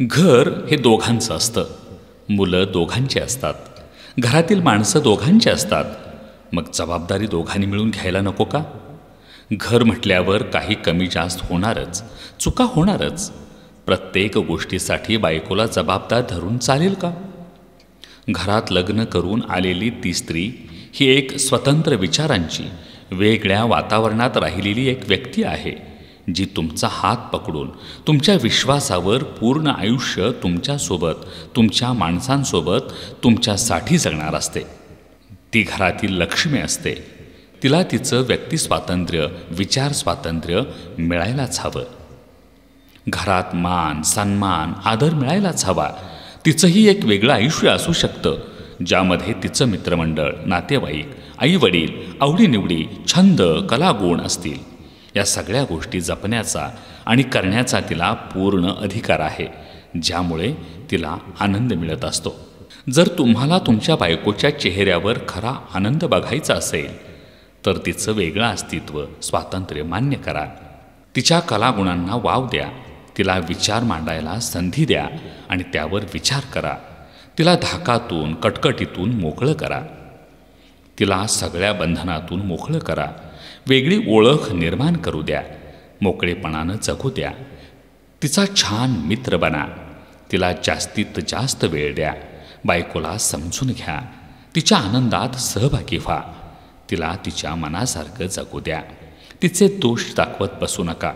घर हे दोघांचं असतं. मुलं दोघांची असतात. घरातील माणसं दोघांची असतात. मग जबाबदारी दोघांनी मिळून घ्यायला नको का? घर म्हटल्यावर काही कमी जास्त होणारच, चुका होणारच. प्रत्येक गोष्टीसाठी बायकोला जबाबदार धरून चालेल का? घरात लग्न करून आलेली ती स्त्री ही एक स्वतंत्र विचारांची, वेगळ्या वातावरणात राहिलेली एक व्यक्ती आहे, जी तुमचा हात पकडून तुमच्या विश्वासावर पूर्ण आयुष्य तुमच्यासोबत, तुमच्या माणसांसोबत तुमच्यासाठी जगणार असते. ती घरातील लक्ष्मी असते. तिला तिचं व्यक्तिस्वातंत्र्य, विचार स्वातंत्र्य मिळायलाच हवं. घरात मान, सन्मान, आदर मिळायलाच हवा. तिचंही एक वेगळं आयुष्य असू शकतं, ज्यामध्ये तिचं मित्रमंडळ, नातेवाईक, आईवडील, आवडीनिवडी, छंद, कलागुण असतील. या सगळ्या गोष्टी जपण्याचा आणि करण्याचा तिला पूर्ण अधिकार आहे, ज्यामुळे तिला आनंद मिळत असतो. जर तुम्हाला तुमच्या बायकोच्या चेहऱ्यावर खरा आनंद बघायचा असेल तर तिचं वेगळं अस्तित्व, स्वातंत्र्य मान्य करा. तिच्या कलागुणांना वाव द्या. तिला विचार मांडायला संधी द्या आणि त्यावर विचार करा. तिला धाकातून, कटकटीतून मोकळं करा. तिला सगळ्या बंधनातून मोकळं करा. वेगळी ओळख निर्माण करू द्या. मोकळेपणानं जगू द्या. तिचा छान मित्र बना. तिला जास्तीत जास्त वेळ द्या. बायकोला समजून घ्या. तिच्या आनंदात सहभागी व्हा. तिला तिच्या मनासारखं जगू द्या. तिचे दोष दाखवत बसू नका.